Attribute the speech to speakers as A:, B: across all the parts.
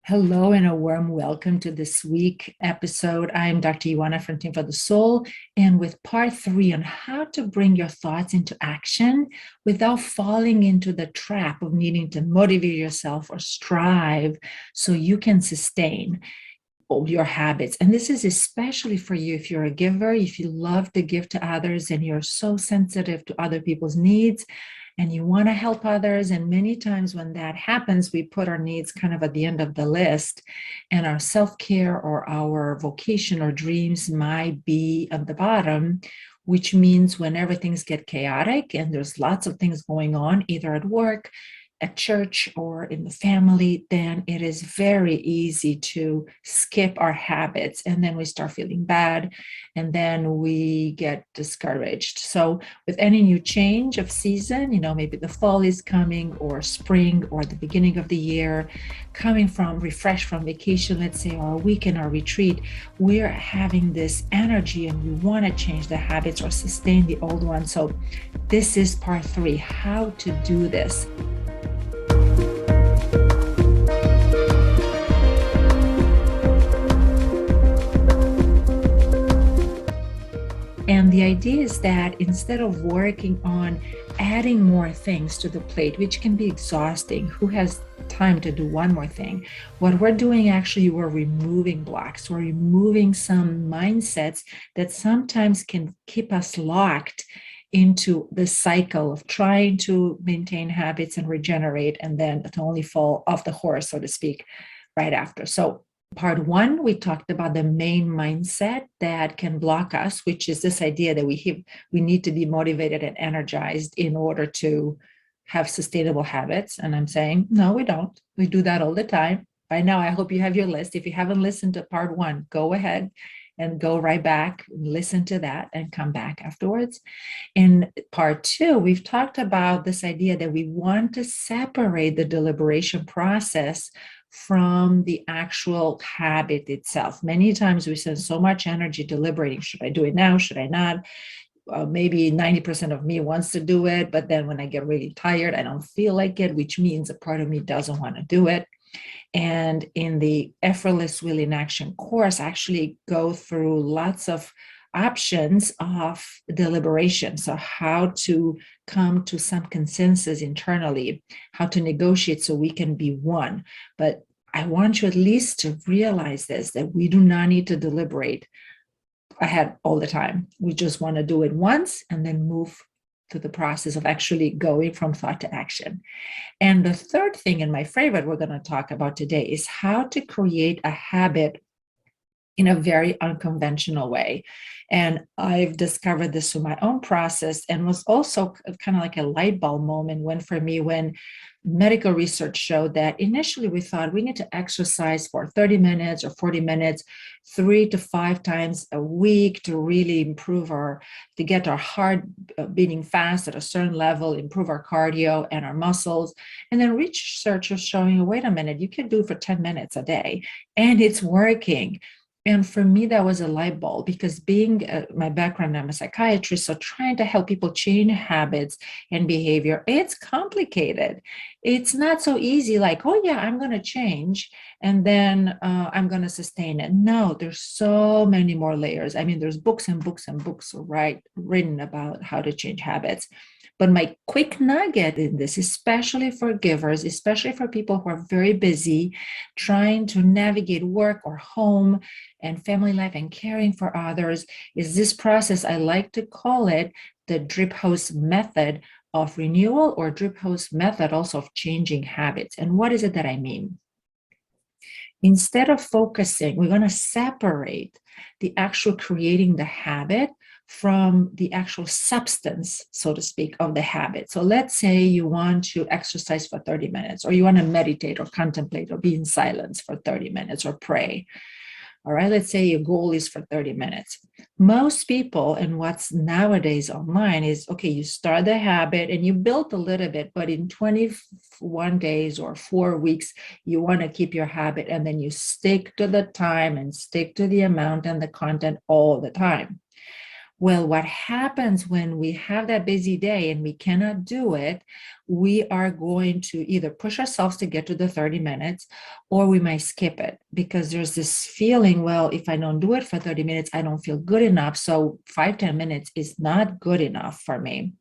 A: Hello and a warm welcome to this week episode. I'm Dr. Ioana from Team for the Soul, and with part 3 on how to bring your thoughts into action without falling into the trap of needing to motivate yourself or strive so you can sustain your habits. And this is especially for you if you're a giver, if you love to give to others and you're so sensitive to other people's needs and you want to help others. And many times when that happens, we put our needs kind of at the end of the list, and our self-care or our vocation or dreams might be at the bottom, which means whenever things get chaotic and there's lots of things going on, either at work, at church, or in the family, then it is very easy to skip our habits. And then we start feeling bad, and then we get discouraged. So with any new change of season, maybe the fall is coming, or spring, or the beginning of the year, coming from refresh from vacation, let's say, or a weekend or retreat, we're having this energy and we want to change the habits or sustain the old ones. So this is part 3, how to do this. And the idea is that instead of working on adding more things to the plate, which can be exhausting, who has time to do one more thing? What we're doing, actually, we're removing blocks. We're removing some mindsets that sometimes can keep us locked into the cycle of trying to maintain habits and regenerate, and then to only fall off the horse, so to speak, right after. So part 1, we talked about the main mindset that can block us, which is this idea that we need to be motivated and energized in order to have sustainable habits. And I'm saying, no, we don't. We do that all the time. By now, I hope you have your list. If you haven't listened to part 1, go ahead and go right back, listen to that, and come back afterwards. In part 2, we've talked about this idea that we want to separate the deliberation process from the actual habit itself. Many times we spend so much energy deliberating. Should I do it now? Should I not? Maybe 90% of me wants to do it, but then when I get really tired, I don't feel like it, which means a part of me doesn't want to do it. And in the Effortless Will in Action course, I actually go through lots of options of deliberation. So how to come to some consensus internally, how to negotiate so we can be one. But I want you at least to realize this, that we do not need to deliberate ahead all the time. We just want to do it once and then move to the process of actually going from thought to action. And the third thing, and my favorite, we're going to talk about today is how to create a habit in a very unconventional way. And I've discovered this through my own process, and was also kind of like a light bulb moment when medical research showed that initially we thought we need to exercise for 30 minutes or 40 minutes, 3 to 5 times a week to really to get our heart beating fast at a certain level, improve our cardio and our muscles. And then research is showing, wait a minute, you can do it for 10 minutes a day, and it's working. And for me, that was a light bulb, because being my background, I'm a psychiatrist, so trying to help people change habits and behavior, it's complicated. It's not so easy like, oh yeah, I'm going to change and then I'm going to sustain it. No, there's so many more layers. I mean, there's books and books and books written about how to change habits. But my quick nugget in this, especially for givers, especially for people who are very busy trying to navigate work or home and family life and caring for others, is this process. I like to call it the drip hose method of renewal, or drip hose method also of changing habits. And what is it that I mean? Instead of focusing, we're going to separate the actual creating the habit from the actual substance, so to speak, of the habit. So let's say you want to exercise for 30 minutes, or you want to meditate or contemplate or be in silence for 30 minutes or pray. All right, let's say your goal is for 30 minutes. Most people, and what's nowadays online is, okay, you start the habit and you build a little bit, but in 21 days or 4 weeks, you want to keep your habit, and then you stick to the time and stick to the amount and the content all the time. Well, what happens when we have that busy day and we cannot do it, we are going to either push ourselves to get to the 30 minutes or we might skip it because there's this feeling, well, if I don't do it for 30 minutes, I don't feel good enough. So 5, 10 minutes is not good enough for me.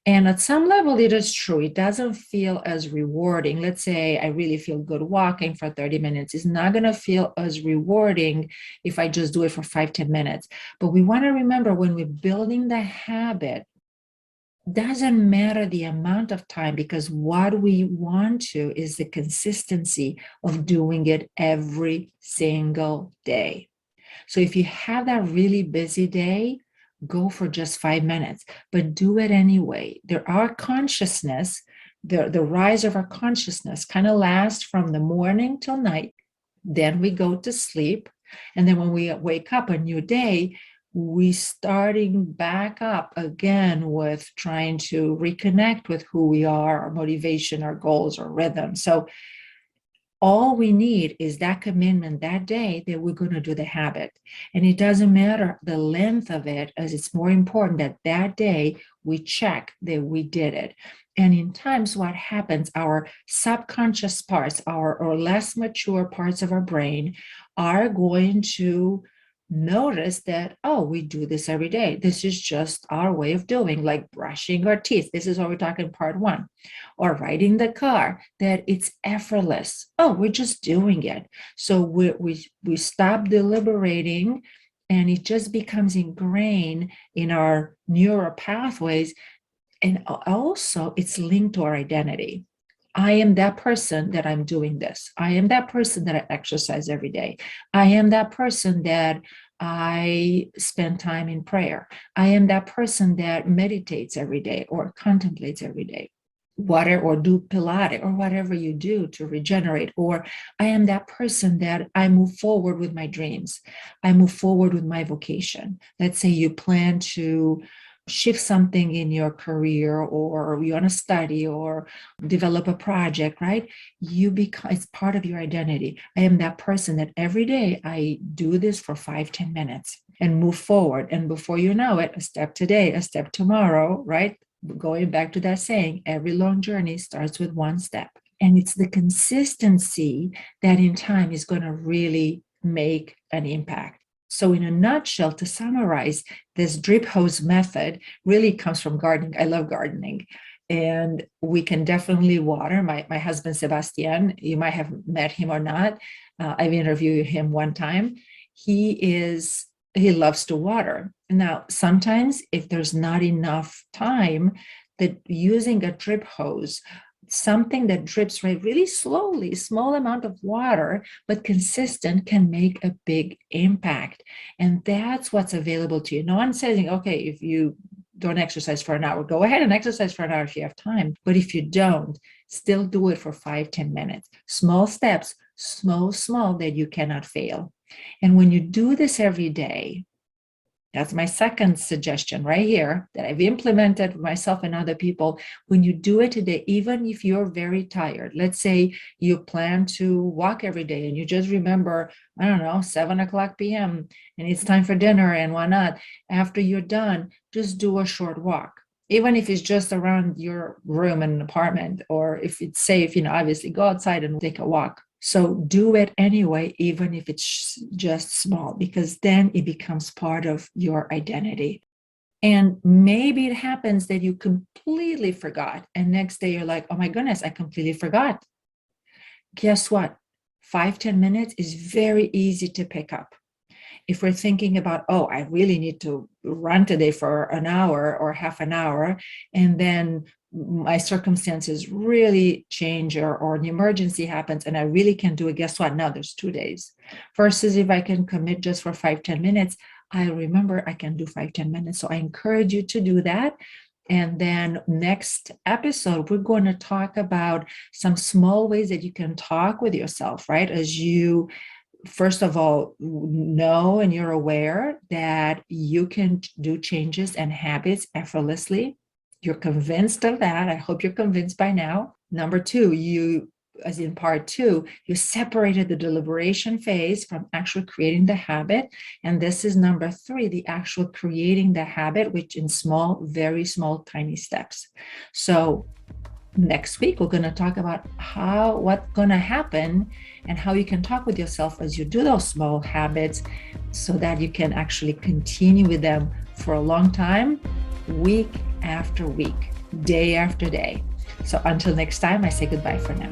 A: And at some level, it is true. It doesn't feel as rewarding. Let's say I really feel good walking for 30 minutes. It's not going to feel as rewarding if I just do it for 5, 10 minutes. But we want to remember when we're building the habit, doesn't matter the amount of time because what we want to is the consistency of doing it every single day. So if you have that really busy day, go for just 5 minutes, but do it anyway. Our consciousness, the rise of our consciousness kind of lasts from the morning till night. Then we go to sleep. And then when we wake up a new day, we starting back up again with trying to reconnect with who we are, our motivation, our goals, our rhythm. So all we need is that commitment that day that we're going to do the habit. And it doesn't matter the length of it, as it's more important that that day we check that we did it. And in times, what happens, our subconscious parts, our or less mature parts of our brain are going to notice that, oh, we do this every day. This is just our way of doing, like brushing our teeth. This is what we're talking part one, or riding the car, that it's effortless. Oh, we're just doing it. So we stop deliberating and it just becomes ingrained in our neural pathways. And also it's linked to our identity. I am that person that I'm doing this. I am that person that I exercise every day. I am that person that I spend time in prayer. I am that person that meditates every day or contemplates every day, whatever, or do Pilates or whatever you do to regenerate. Or I am that person that I move forward with my dreams. I move forward with my vocation. Let's say you plan to shift something in your career, or you want to study or develop a project, right? You become, it's part of your identity. I am that person that every day I do this for 5, 10 minutes and move forward. And before you know it, a step today, a step tomorrow, right? Going back to that saying, every long journey starts with one step. And it's the consistency that in time is going to really make an impact. So in a nutshell, to summarize, this drip hose method really comes from gardening. I love gardening. And we can definitely water. My husband, Sebastian, you might have met him or not. I've interviewed him one time. He loves to water. Now, sometimes if there's not enough time, that using a drip hose, something that drips right really slowly, small amount of water, but consistent, can make a big impact. And that's what's available to you. No one's saying, okay, if you don't exercise for an hour, go ahead and exercise for an hour if you have time. But if you don't, still do it for 5, 10 minutes. Small steps, small, that you cannot fail. And when you do this every day, that's my second suggestion right here that I've implemented myself and other people. When you do it today, even if you're very tired, let's say you plan to walk every day and you just remember, I don't know, 7 o'clock p.m. and it's time for dinner and whatnot. After you're done, just do a short walk. Even if it's just around your room and apartment, or if it's safe, obviously go outside and take a walk. So do it anyway, even if it's just small, because then it becomes part of your identity. And maybe it happens that you completely forgot. And next day you're like, oh my goodness, I completely forgot. Guess what? 5, 10 minutes is very easy to pick up. If we're thinking about, oh, I really need to run today for an hour or half an hour, and then my circumstances really change, or an emergency happens and I really can do it, guess what? Now there's 2 days. Versus if I can commit just for 5, 10 minutes, I remember I can do 5, 10 minutes. So I encourage you to do that. And then next episode, we're going to talk about some small ways that you can talk with yourself, right? As you first of all know and you're aware that you can do changes and habits effortlessly. You're convinced of that. I hope you're convinced by now. Number two, you as in part two, you separated the deliberation phase from actually creating the habit. And this is number three, the actual creating the habit, which in small, very small, tiny steps. So next week, we're going to talk about what's going to happen and how you can talk with yourself as you do those small habits so that you can actually continue with them for a long time, week after week, day after day. So until next time, I say goodbye for now.